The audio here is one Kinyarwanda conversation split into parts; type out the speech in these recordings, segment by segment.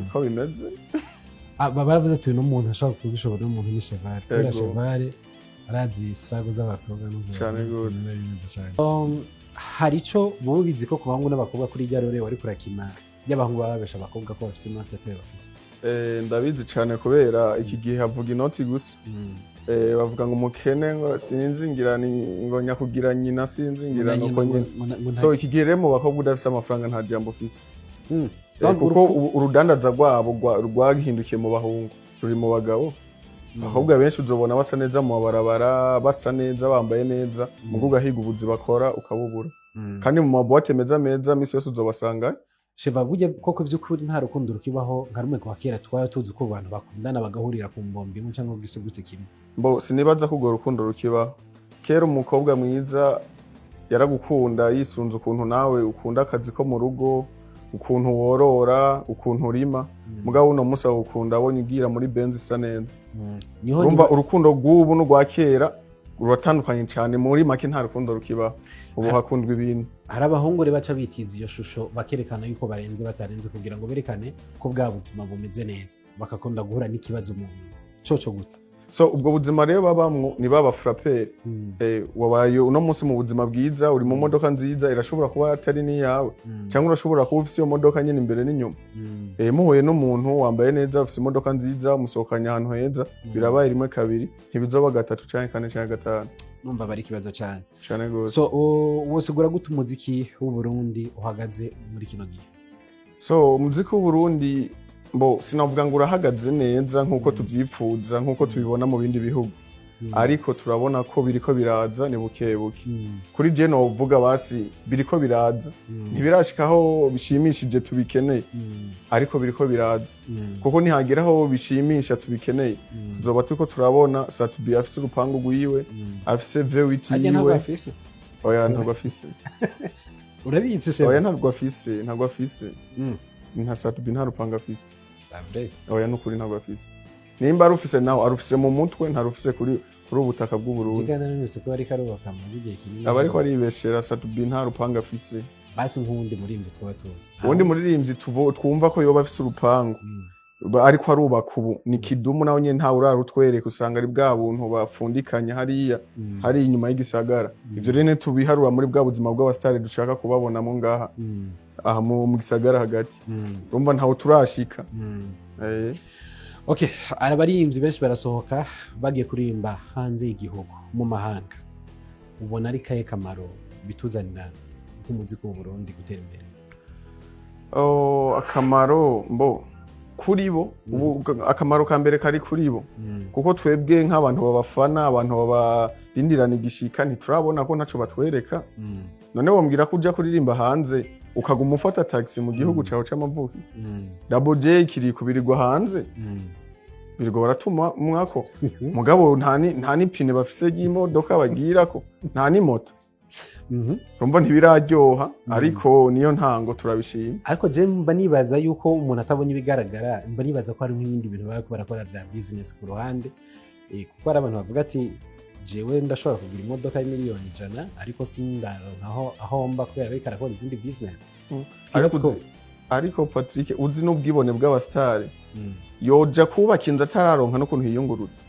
niko bimeze baravuze ati uno muntu ashobora kubishobora n'umuntu ni Cheval kubera Cheval arazi strago z'abakobwa n'ubwo cyane gose hari ico bo bizi ko ku bahungu n'abakobwa kuri rya rore wari kurakina y'abahungu babesha abakobwa ko bafite inoti bafise ndabizi cyane kubera iki gihe havuga inoti gusa bavuga ngo umukene ngo sinzingira ngo nyakugira nyina sinzingira nuko nyine so iki gihe rero mu bakobwa udafise amafaranga nta jambo ufise kuko urudandaza rwabo rwagihindukiye mu bahungu ruri mu bagabo ahubwo benshi uzobona basa neza mu mabarabara basa neza bambaye neza mugo ugahiga ubuzi bakora ukabubura kandi mu mabote meza misi yose uzobasanga Cheval burya koko by'ukuri nta rukundo rukibaho nka rumwe kwa kera twara tuzi ko abantu bakundana bagahurira ku mbombi mu cyangwa bwisugutse kimwe sinibaza ko urwo rukundo rukibaho kera umukobwa mwiza yaragukunda yisunze ukuntu nawe ukunda akazi ko mu rugo ukuntu worora ukuntu urima mugabo uno munsi agukunda abonye ugira muri Benz isa neza urumva urukundo rw'ubu n'urwa kera ruratandukanye cyane muri make nta rukundo rukibaho ubu hakundwa ibintu hari abahungu rero baca bitiza iyo shusho bakerekana yuko barenze batarenze kugira ngo berekane ko bwa buzima bumeze neza bakakunda guhura n'ikibazo mu coco gute so ubwo buzima rero babamwo ni baba frappeur wabaye uno munsi mu buzima bwiza uri mu modoka nziza irashobora kuba atari ni yawe cyangwa urashobora kuba ufise iyo modoka nyine imbere n'inyuma muhuye n'umuntu wambaye neza ufise imodoka nziza musohokanya ahantu heza birabaye rimwe kabiri ntibizoba gatatu canke kane canke gatanu numva bari kibazo cyane gose so wosigura gute umuziki w'u Burundi uhagaze muri kino gihe so umuziki w'u Burundi sinavuga ngo urahagaze neza nk'uko tubyifuza nk'uko tubibona mu bindi bihugu ariko turabona ko biriko biraza ni bukebuke kuri je no uvuga basi biriko biraza ntibirashikaho bishimishije tubikeneye ariko biriko biraza kuko nihageraho bishimisha tubikeneye tuzoba turiko turabona Satubi afise urupangu rwiwe afise V8 yiwe oya ntabwo afise urabizi se oya ntabwo afise nta Satubi nta rupangu afise oya nukuri ntabwo afise nimba arufise nawe arufise mu mutwe ntarufise kuri ubutaka bw'u Burundi kigana n'ese ko ari karubaka mu gihe kinini abariko aribeshera Satubi nta rupanga afise basi nk'undi muririmvyi twabatuze undi muririmvyi twumva ko yoba afise urupangu ariko arubaka ubu ni Kidumu nawe nyene nta urarutwereka usanga ari bwa buntu bafundikanya hariya hari inyuma y'igisagara ivyo rene tubiharura muri bwa buzima bw'abastari dushaka kubabonamo ngaha aha mu gisagara hagati urumva ntaho turashika Okay, abaririmbyi benshi barasohoka bagiye kuririmba hanze y'igihugu mu mahanga. Ubona ari kaye kamaro bituzanira nk'umuziki w'u Burundi gutera imbere. Akamaro kuri bo akamaro ka mbere kari kuri bo kuko twebwe nk'abantu babafana abantu babarindirana igishika ntiturabona ko ntaco batwereka none wombwira ko uja kuririmba hanze ukaguma ufata taxi mu gihugu cyawe c'amavuko Double J kiri kubirirwa hanze birirwa baratuma mwako mugabo nta nipine bafise y'imodoka bagirako nta ni moto rumva ntibiraryoha ariko niyo ntango turabishima ariko je mba nibaza yuko umuntu atabonye ibigaragara mba nibaza ko hari nk'ibindi bintu barakora vya business ku ruhande kuko hari abantu bavuga ati jewe ndashobora kugura imodoka y'imiliyoni 100 ariko sindaronkaho aho mba kubera ariko arakora izindi business ariko Patrick uzi n'ubwibone bw'abastari yoja kubaka inzu atararonka no kuntu hiyungurutse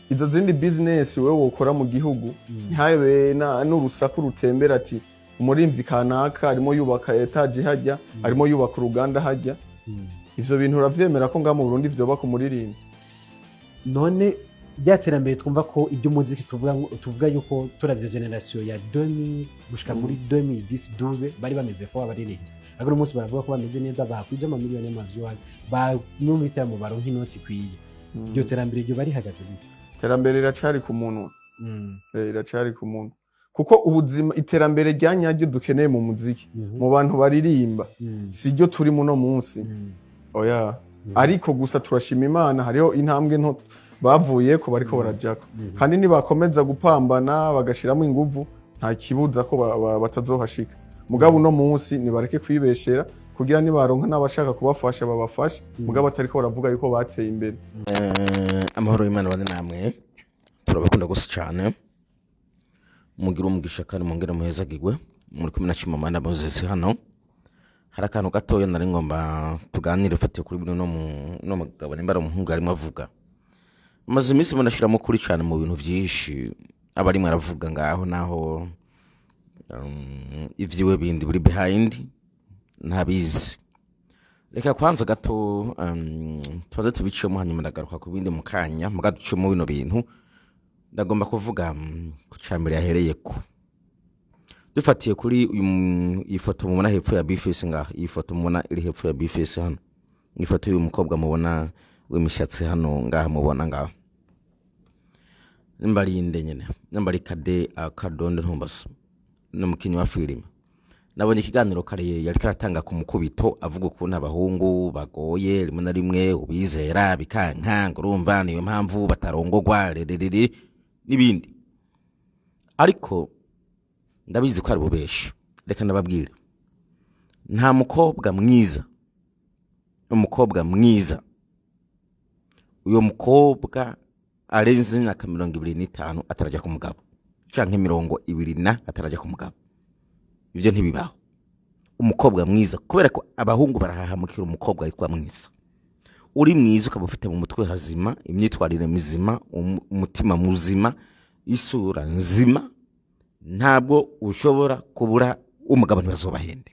izo zindi business wewe wokora mu gihugu ntabe n'urusaku rutembera ati umurimvyi kanaka arimo yubaka etage hajya arimo yubaka uruganda hajya ivyo bintu uravyemera ko ngaho mu Burundi vyoba ku muririmvyi none byaterambere twumva ko ibyo muziki tuvuga yuko turavye generation ya 2000 gushika muri 2010 bari bameze fo abaririmbyi ariko umunsi baravuga ko bameze neza bakwije amamiliyoni y'amaviewers numvita mu baronka inoti kwiye byo terambere ryo bari hagaze gute terambere iracari ku muntu iracari ku muntu kuko ubuzima iterambere ryanyaryo dukeneye mu muziki mu bantu baririmba siryo turi muno munsi oya ariko gusa turashima Imana hariho intambwe nto bavuye ko bariko barajako kandi nibakomeza gupambana bagashiramo inguvu nta kibuza ko batazohashika mugabo uno munsi nibareke kwibeshera kugira nibaronka n'abashaka kubafasha babafasha mugabo atariko baravuga yuko bateye imbere amahoro y'Imana bane namwe turabakunda gose cyane mugira umugisha kandi mongera muhezagirwe muri kumwe na Chimamanda Moses hano hari akantu gatoya nari ngomba tuganire ufatiye kuri bino no mugabo nimbara umuhungu arimo avuga maze iminsi munashiramo kuri cyane mu bintu byinshi abari mwaravuga ngaho naho ivyiwe bindi buri behind ntabizi. Reka kwanza gato twaze tubicemo hanyuma ndagaruka ku bindi mukanya mugaducemo bino bintu ndagomba kuvuga ku cyambere yahereye ko dufatiye kuri iyi foto mubona hepfo ya Bface ngaho, iyi foto mubona iri hepfo ya Bface hano, iyi foto y'uyu mukobwa mubona w'imishatsi hano ngaho mubona ngaho nimbari inde nyene nimbari Kade Akadonde Ntumbaso n'umukinyi wa film. Nabonye ikiganiro kare yari karatanga ku mukubito avuga ukuntu abahungu bagoye rimwe na rimwe ubizera bikanka urumva niyo mpamvu batarongogwa rererere n'ibindi, ariko ndabizi ko ari bubeshe. Reka nababwire nta mukobwa mwiza, umukobwa mwiza uyo mukobwa arenze imyaka 25 atarajya ku mugabo canke 20 atarajya ku mugabo. Ibyo ntibibaho. Umukobwa mwiza kubera ko abahungu barahahamukira umukobwa yitwa mwiza. Uri mwiza ukaba ufite mu mutwe hazima, imyitwarire mizima, umutima muzima, isura nzima, ntabwo ushobora kubura umugabo ntibazobahende.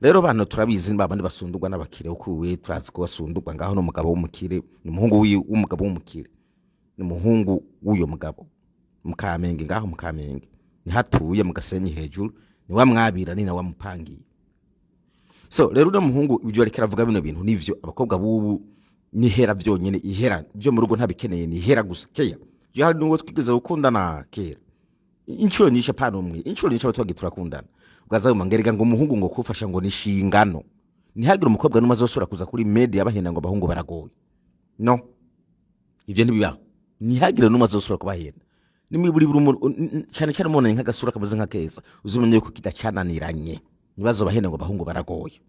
Rero bano turabizi babandi basundurwa n'abakire uko we turazi ko basundurwa ngaho no mugabo w'umukire ni umuhungu w'umugabo w'umukire, ni umuhungu w'uyo mugabo Mukamenge ngaho Mukamenge ni hatuye mu Gasenyi hejuru ni wa mwabira ni na wa mupangiye. So rero no muhungu ibyo ariko aravuga bino bintu nivyo abakobwa bubu ni hera byonyene ihera byo mu rugo ntabikeneye ni hera gusa keya je hari n'uwo twigeze gukundana kera inshuro nyinshi pano umwe inshuro nyinshi abatwagi turakundana ugaza umangerega ngo umuhungu ngo kufasha ngo nishingano ntihagira umukobwa n'umwe azosura kuza kuri media abahenda ngo abahungu baragoye no ivyo ntibibaho ntihagira n'umwe azosura kubahenda nimi buri cyane cyane mone nk'agasura kabuze nka keza uzumenye ko kidacananiranye nibazo bahenda ngo abahungu baragoye.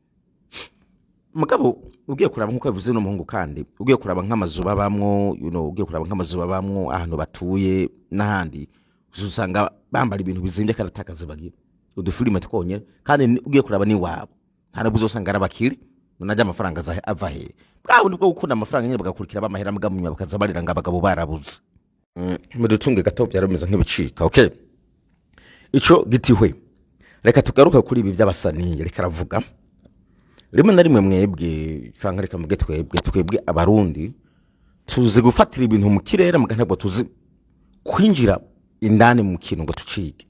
Mugabo ugiye kuraba nkuko bivuze no muhungu kandi ugiye kuraba nk'amazu babamwo ugiye kuraba nk'amazu babamwo ahantu batuye n'ahandi uzusanga bambara ibintu bizimbye kandi atakaze bagira udufilime twonye kandi ugiye kuraba ni wabo nta buzosanga arabakiri najya amafaranga ava he bwabo nibwo gukunda amafaranga nyine bagakurikira bamahera mugamunya bakazabarira ngabagabo barabuze mudutunge gato byaromeza nk'ibicika. Okay, ico gitihwe reka tugaruka kuri ibi by'abasani reka ravuga rimwe na rimwe mwebwe cyangwa reka muge twebwe abarundi tuzi gufatira ibintu mu kirere mugantabwo tuzi kwinjira indani mu kintu ngo tucike,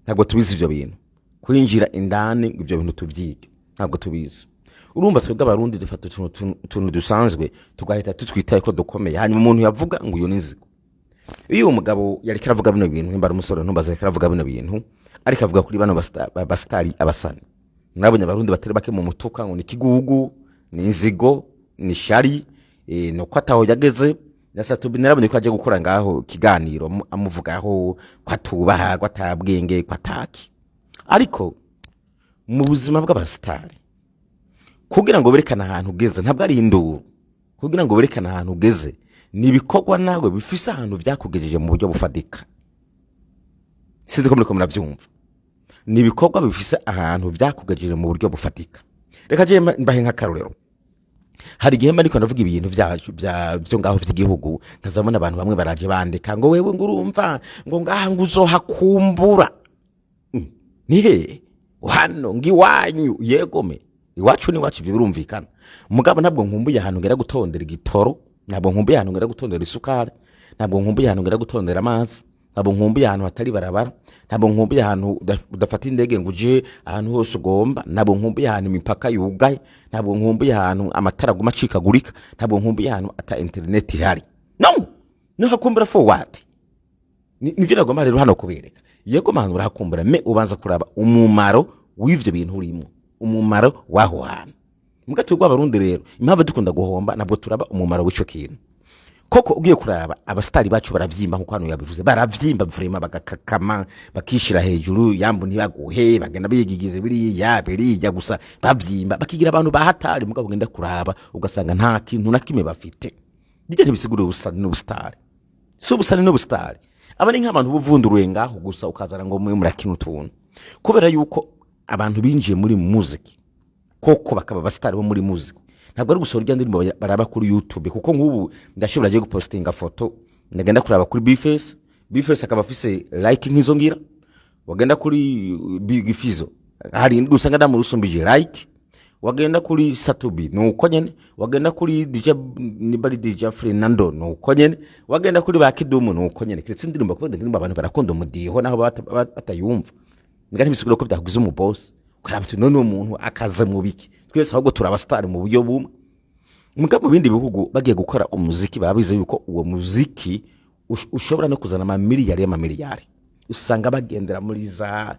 ntabwo tubizi ibyo bintu kwinjira indani ibyo bintu tubyige ntabwo tubizi. Urumva twebwe abarundi dufata tuntu dusanzwe tugahita tutwitaye ko dukomeye hanyuma umuntu yavuga ngo uyo nizi iyo umugabo yari karavuga bino bintu nimbara umusore ntumbaza karavuga bino bintu ariko avuga kuri bano bastari abasani nabonye abarundi batari bake mu mutuka ngo ni kigugu ni inzigo ni shari no kwataho yageze nasatubi narabonye ko aje gukora ngaho kiganiro amuvugaho kwatubaha kwatabwenge kwataki, ariko mu buzima bw'abastari kugira ngo berekana ahantu ugeze ntabwo ari induru, kugira ngo berekana ahantu ugeze ni bikorwa nawe bifise ahantu byakugejeje mu buryo bufadika. Sinzi ko muri ko murabyumva ni bikorwa bifise ahantu byakugejeje mu buryo bufatika. Reka je mbahe nk'akarorero, hari igihe mba niko ndavuga ibintu byo ngaho vy'igihugu nkazabona abantu bamwe baraje bandika ngo wewe ngurumva ngo ngaha nguzohakumbura nihe hano ngiwanyu yegome iwacu ni wacu birumvikana. Mugabo ntabwo nkumbuye ahantu ngera gutondera igitoro, ntabwo nkumbuye ahantu ngera gutondera isukari, ntabwo nkumbuye ahantu ngera gutondera amazi, ntabwo nkumbuye ahantu hatari barabara, ntabwo nkumbuye ahantu udafata indege ngo uje ahantu hose ugomba, ntabwo nkumbuye ahantu imipaka yugaye, ntabwo nkumbuye ahantu amatara guma acikagurika, ntabwo nkumbuye ahantu ata internet ihari. No hakumbura for what? Nivyo nagomba rero hano kubereka yego mantu urahakumbura me ubanza kuraba umumaro w'ivyo bintu urimo, umumaro waho hantu. Mugato rw'abarundi rero impamvu dukunda guhomba nabwo turaba umumaro w'ico kintu. Koko ugiye kuraba abastari bacu baravyimba nkuko hano yabivuze, baravyimba vrema bagakakama bakishira hejuru yambu ntibaguhe bagenda bigigize biriya gusa bavyimba bakigira abantu bahatari. Mugabo genda kuraba ugasanga nta kintu na kimwe bafite. Dige ntibisigure ubusani n'ubustari, so ubusani n'ubustari aba ni nk'abantu buvunduruye ngaho gusa ukazana ngo mwe murakina utuntu kubera yuko abantu binjiye muri muziki koko bakaba abasitari bo muri muziki ntabwo ari gusohora indirimbo baraba kuri YouTube kuko nk'ubu ndashobora je gupostinga foto ndagenda kuraba kuri Bface akaba afise like nk'izo ngira wagenda kuri Big Fizzo hari usanga ndamurusumbije like wagenda kuri Satubi nuko nyene wagenda kuri DJ Fernando nuko nyene wagenda kuri Bakidumu nuko nyene kiretse indirimbo kuko indirimbo abantu barakunda umudiho naho batayumva ngari misiguro ko byakugize mu boss karabatu none umuntu akaza mu biki twese ahubwo turabasitari mu buryo bumwe mu bindi bihugu bagiye gukora umuziki babize yuko uwo muziki ushobora no kuzana amamiliyari usanga bagendera muri za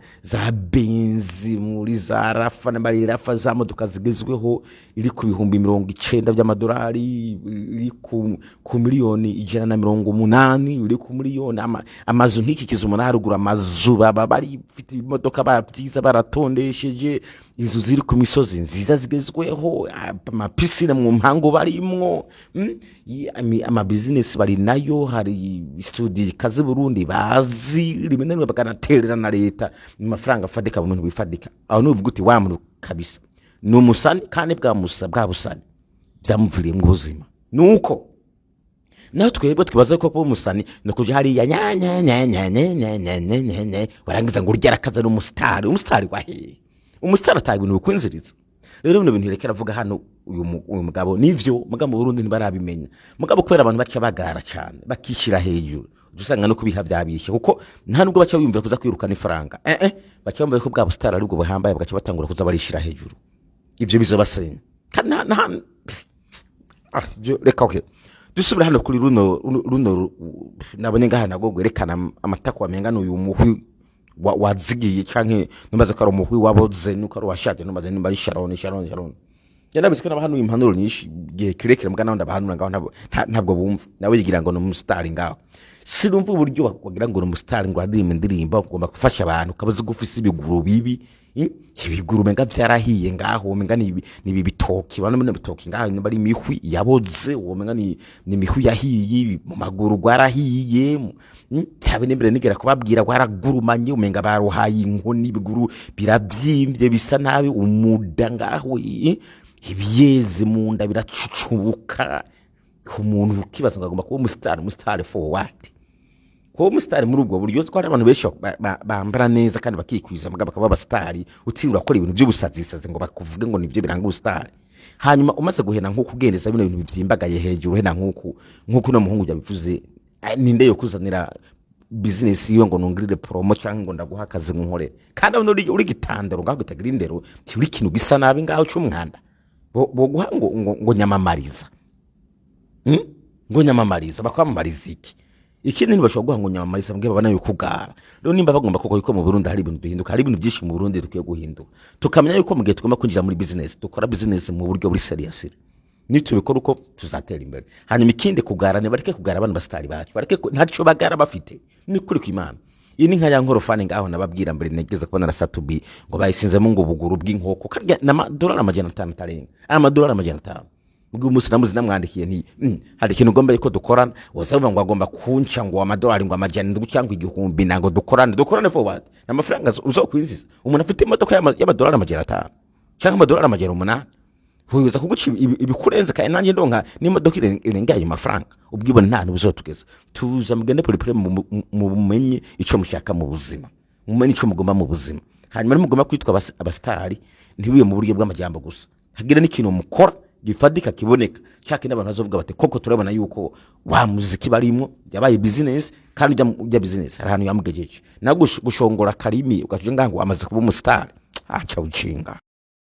benzi muri za rafa na bari rafa za modoka zigezweho iri ku bihumbi 90 by'amadolari iri ku miliyoni 180 iri ku miliyoni amazu nk'iki kizumuna harugura amazu bari fite imodoka babyiza baratondesheje inzu ziri ku misozi nziza zigezweho amapisine mu mpango barimwo ama business bari nayo hari studio kazi Burundi bazi rimwe bakanaterera na leta mu mafaranga afadika umuntu bifadika aho nuvuga uti wa muntu kabisa numusani kandi bwa busani byamuviriye mu buzima nuko naho twebwe twibaza ko umusani no kuje hari ya warangiza ngo urya rakaza umusitari wahe umusitari ataye ibintu bikwinziriza rero bino bintu irekera avuga hano uyu mugabo nivyo mugabo Burundi ntibarabimenya mugabo kwera abantu bacha bagara cyane bakishira hejuru dusanga no kubiha byabishe kuko nta nubwo bacha biyumvira kuza kwirukana ifaranga bacha bambaye ko bwa busitari ari bwo buhambaye bagacha batangura kuza barishira hejuru ivyo bizobasenya kandi reka okay dusubira hano kuri runo nabonye ngaha nago gwerekana amatako amenga n'uyu muhwi wazigiye canke numbaze ko ari umuhwi waboze nuko ari washaje numbaze nimba ari Sharon yanabisika n'abantu impanuro nyinshi gihe kirekere mbwa naho ndabahanura ngaho ntabwo bumva nawe yigira ngo no umustar ngaho sinumva uburyo wagira ngo no umustar ngo arime ndirimba ugomba gufasha abantu kabaze gufisa ibiguru bibi ibiguru menga vyarahiye ngaho menga ni bitoki bana bino bitoki ngaho nimba ari imihwi yaboze uwo menga ni imihwi yahiye mu maguru gwarahiye cyabe n'imbere nigera kubabwira gwaragurumanye umenga baruhaye inkoni ibiguru biravyimbye bisa nabi umuda ngaho ibiyeze mu nda biracucubuka ku muntu ukibaza ngagomba kuba umustar for what ko umustar muri ubwo buryo twari abantu benshi bambara neza kandi bakikwiza mugaba bakaba abastari utirura ko ibintu by'ubusazisaze ngo bakuvuge ngo nivyo biranga ubustari hanyuma umaze guhena nko kugendeza bino bintu bivyimbagaye hejuru hena nkuko no muhungu yabivuze ninde yo kuzanira business yiwe ngo nungirire promo cyangwa ngo ndaguha akazi nkore kandi uri gitandaro ngaho gitagira indero ti uri kintu gisa nabi ngaho cy'umwanda bo guha ngo nyamamariza ngo nyamamariza bakwamamariza ikindi ntibashobora guha ngo nyamamariza mbwe babana yuko ugara rero nimba bagomba koko yuko mu Burundi hari ibintu bihinduka hari ibintu byinshi mu Burundi dukwiye guhinduka tukamenya yuko mu gihe tugomba kwinjira muri business dukora business mu buryo buri serious nitubikora uko tuzatera imbere hanyuma ikindi kugarane bareke kugara abantu basitari bacu bareke ntaco bagara bafite ni kuri kw'Imana iyi ni nka ya nkorofani ngaho nababwira mbere negeze kubona na Satubi ngo bayisinzemo ngo ubuguru bw'inkoko karya $500 tarenga $500 ubwo musi namuzi namwandikiye nti hari ikintu ugomba yuko dukorana wasaba ngo agomba kunca ngo $100 ngo $100 cyangwa igihumbi nango dukorane forward n'amafaranga uzokwinziza umuntu afite imodoka $500 cyangwa $800 huza kuguca ibikurenze kandi nanjye ndonka n'imodoka irenga ayo mafaranga ubwibone nta n'ubuzotugeza tuza mugende pole mu bumenye ico mushaka mu buzima mumenye ico mugomba mu buzima hanyuma mugomba kwitwa abastari ntibiye mu buryo bw'amajambo gusa hagira n'ikintu mukora gifadika kiboneka cyake n'abantu bazovuga bate koko turabona yuko wa muziki barimo yabaye business kandi ujya business hari ahantu yamugejeje nagushongora karimi ukajunga ngo amaze kuba umustar acha ucinga